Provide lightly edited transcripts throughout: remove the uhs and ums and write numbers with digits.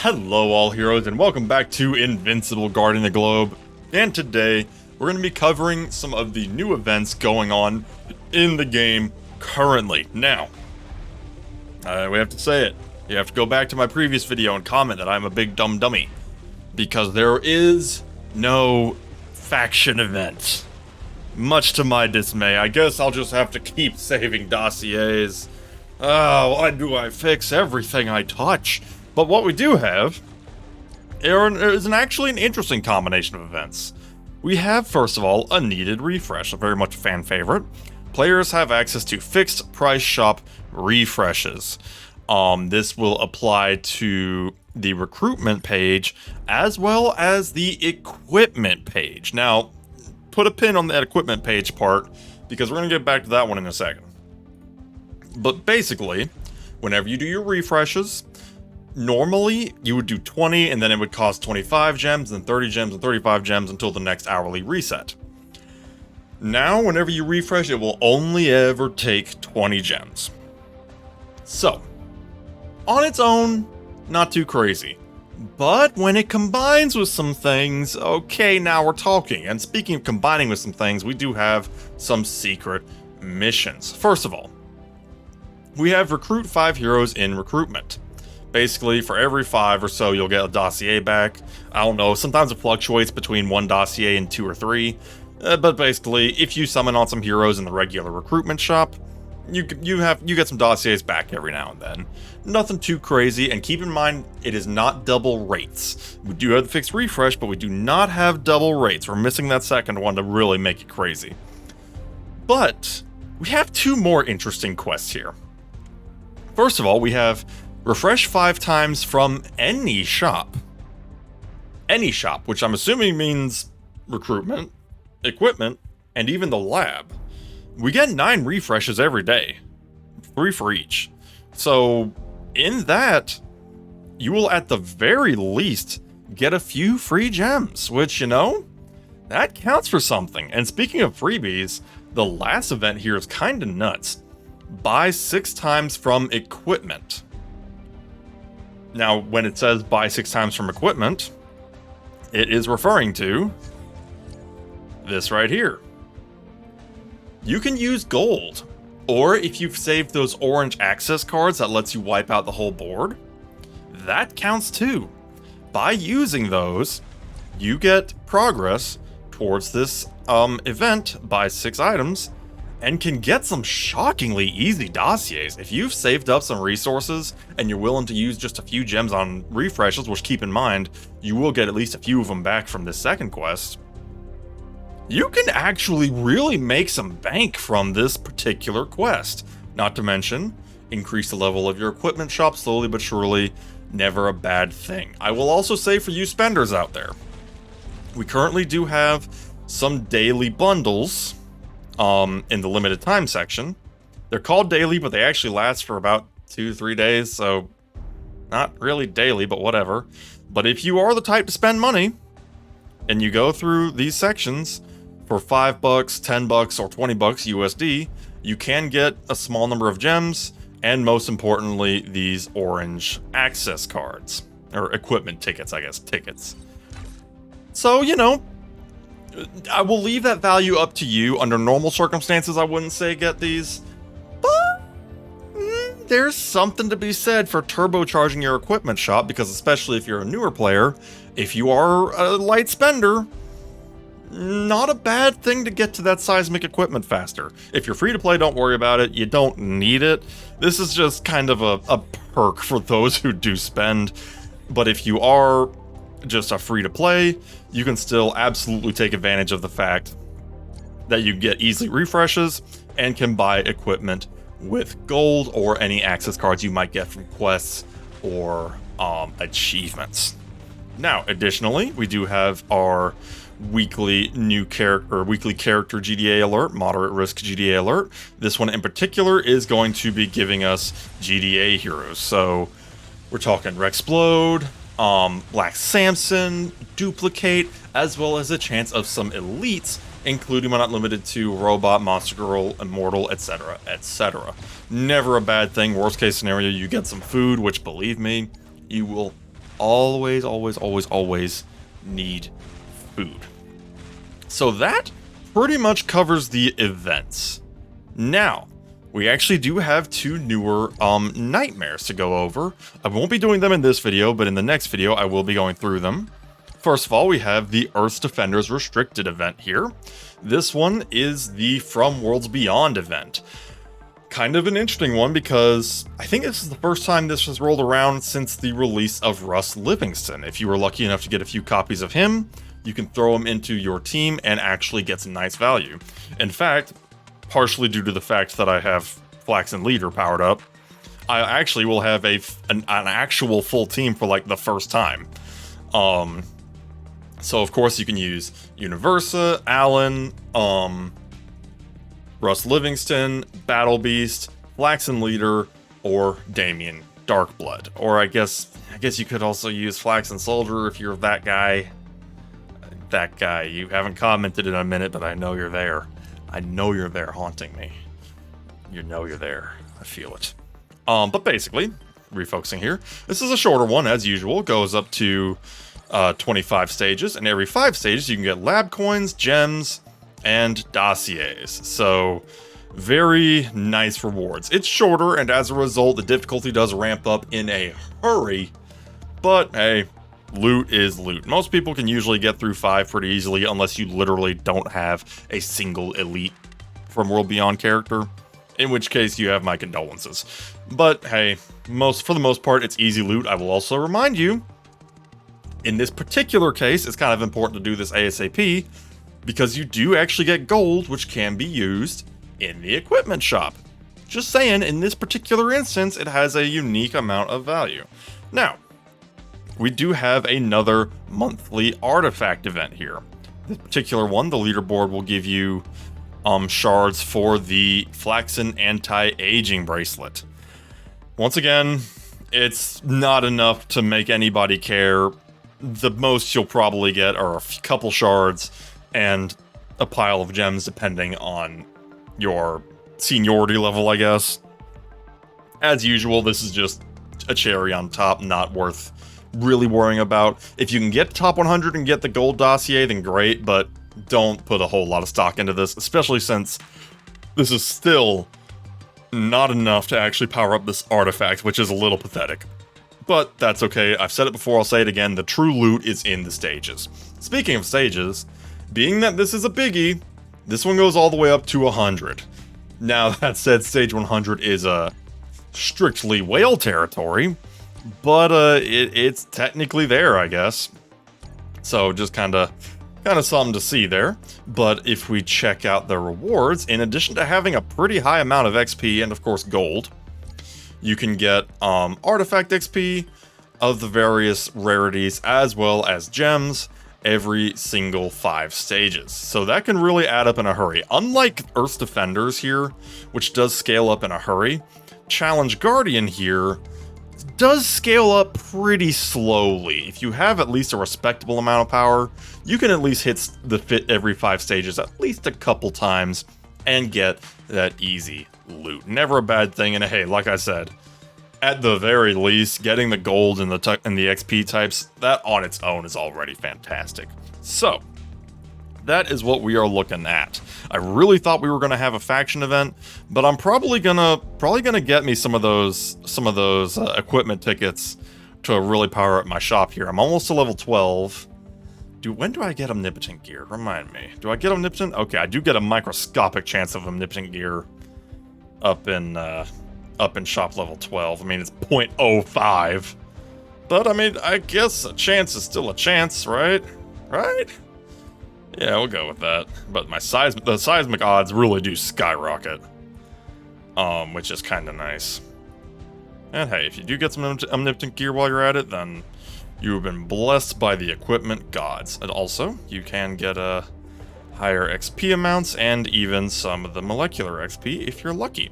Hello all heroes and welcome back to Invincible guarding the globe. And today we're going to be covering some of the new events going on in the game currently. Now, we have to say it. You have to go back to my previous video and comment that I'm a big dumb dummy. Because there is no faction event. Much to my dismay, I guess I'll just have to keep saving dossiers. Why do I fix everything I touch? But what we do have is actually an interesting combination of events. We have, first of all, a needed refresh, a very much fan favorite. Players have access to fixed price shop refreshes. This will apply to the recruitment page as well as the equipment page. Now, put a pin on that equipment page part because we're going to get back to that one in a second. But basically, whenever you do your refreshes, normally you would do 20 and then it would cost 25 gems, then 30 gems and 35 gems until the next hourly reset. Now, whenever you refresh, it will only ever take 20 gems. So, on its own, not too crazy. But when it combines with some things, okay, now we're talking. And speaking of combining with some things, we do have some secret missions. First of all, we have recruit 5 heroes in recruitment. Basically, for every 5 or so, you'll get a dossier back. I don't know, sometimes it fluctuates between 1 dossier and 2 or 3. But basically, if you summon on some heroes in the regular recruitment shop, you get some dossiers back every now and then. Nothing too crazy, and keep in mind, it is not double rates. We do have the fixed refresh, but we do not have double rates. We're missing that second one to really make it crazy. But we have 2 more interesting quests here. First of all, we have refresh 5 times from any shop. Any shop, which I'm assuming means recruitment, equipment, and even the lab. We get 9 refreshes every day. 3 for each. So, in that, you will at the very least get a few free gems, which, you know, that counts for something. And speaking of freebies, the last event here is kinda nuts. Buy 6 times from equipment. Now, when it says buy 6 times from equipment, it is referring to this right here. You can use gold, or if you've saved those orange access cards that lets you wipe out the whole board, that counts too. By using those, you get progress towards this event, buy 6 items, and can get some shockingly easy dossiers. If you've saved up some resources and you're willing to use just a few gems on refreshes, which keep in mind, you will get at least a few of them back from this second quest, you can actually really make some bank from this particular quest. Not to mention, increase the level of your equipment shop slowly but surely, never a bad thing. I will also say for you spenders out there, we currently do have some daily bundles in the limited time section. They're called daily, but they actually last for about 2-3 days, so not really daily, but whatever. But if you are the type to spend money, and you go through these sections for $5, $10, or $20 USD, you can get a small number of gems, and most importantly, these orange access cards. Or equipment tickets, I guess, tickets. So, you know, I will leave that value up to you. Under normal circumstances, I wouldn't say get these, but there's something to be said for turbocharging your equipment shop, because especially if you're a newer player, if you are a light spender, not a bad thing to get to that seismic equipment faster. If you're free to play, don't worry about it. You don't need it. This is just kind of a perk for those who do spend. But if you are just a free to play, you can still absolutely take advantage of the fact that you get easily refreshes and can buy equipment with gold or any access cards you might get from quests or achievements. Now, additionally, we do have our weekly character GDA alert, moderate risk GDA alert. This one in particular is going to be giving us GDA heroes. So we're talking Rexplode, Black Samson, Duplicate, as well as a chance of some elites, including but not limited to Robot, Monster Girl, Immortal, etc., etc. Never a bad thing. Worst case scenario, you get some food, which, believe me, you will always, always, always, always need food. So that pretty much covers the events. Now, we actually do have 2 newer nightmares to go over. I won't be doing them in this video, but in the next video I will be going through them. First of all, we have the Earth's Defenders Restricted event here. This one is the From Worlds Beyond event. Kind of an interesting one because I think this is the first time this was rolled around since the release of Russ Livingston. If you were lucky enough to get a few copies of him, you can throw him into your team and actually get some nice value. In fact, partially due to the fact that I have Flaxen Leader powered up, I actually will have an actual full team for like the first time. So of course you can use Universa, Alan, Russ Livingston, Battle Beast, Flaxen Leader, or Damien Darkblood. Or I guess you could also use Flaxen Soldier if you're that guy. That guy. You haven't commented in a minute, but I know you're there. I know you're there haunting me. You know you're there. I feel it. But basically, refocusing here, this is a shorter one as usual. Goes up to 25 stages, and every 5 stages you can get lab coins, gems, and dossiers. So very nice rewards. It's shorter, and as a result, the difficulty does ramp up in a hurry. But hey, loot is loot. Most people can usually get through 5 pretty easily, unless you literally don't have a single elite From World Beyond character, in which case you have my condolences. But hey, for the most part, it's easy loot. I will also remind you, in this particular case, it's kind of important to do this ASAP, because you do actually get gold, which can be used in the equipment shop. Just saying, in this particular instance, it has a unique amount of value. Now, we do have another monthly artifact event here. This particular one, the leaderboard will give you shards for the Flaxen Anti-Aging Bracelet. Once again, it's not enough to make anybody care. The most you'll probably get are a couple shards and a pile of gems, depending on your seniority level, I guess. As usual, this is just a cherry on top, not worth really worrying about. If you can get top 100 and get the gold dossier, then great, but don't put a whole lot of stock into this, especially since this is still not enough to actually power up this artifact, which is a little pathetic. But that's okay. I've said it before, I'll say it again. The true loot is in the stages. Speaking of stages, being that this is a biggie, this one goes all the way up to 100. Now, that said, stage 100 is strictly whale territory, but it's technically there, I guess. So just kind of something to see there. But if we check out the rewards, in addition to having a pretty high amount of XP and of course gold, you can get artifact XP of the various rarities as well as gems every single 5 stages. So that can really add up in a hurry. Unlike Earth's Defenders here, which does scale up in a hurry, Challenge Guardian here does scale up pretty slowly. If you have at least a respectable amount of power, you can at least hit the fit every 5 stages at least a couple times and get that easy loot. Never a bad thing, and hey, like I said, at the very least, getting the gold and the XP types, that on its own is already fantastic. So, that is what we are looking at. I really thought we were going to have a faction event, but I'm probably gonna get me some of those equipment tickets to really power up my shop here. I'm almost to level 12. When do I get Omnipotent gear? Remind me. Do I get Omnipotent? Okay, I do get a microscopic chance of Omnipotent gear up in shop level 12. I mean, it's 0.05. But, I mean, I guess a chance is still a chance, right? Right? Yeah, we'll go with that. But the seismic odds really do skyrocket. Which is kind of nice. And hey, if you do get some Omnipotent gear while you're at it, then you have been blessed by the equipment gods. And also, you can get higher XP amounts and even some of the molecular XP if you're lucky.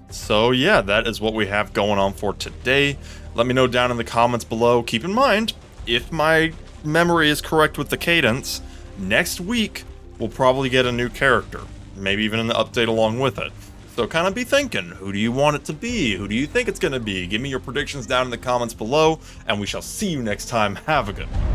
So yeah, that is what we have going on for today. Let me know down in the comments below. Keep in mind, if my memory is correct with the cadence, next week we'll probably get a new character. Maybe even an update along with it. So kind of be thinking, who do you want it to be? Who do you think it's going to be? Give me your predictions down in the comments below, and we shall see you next time. Have a good one.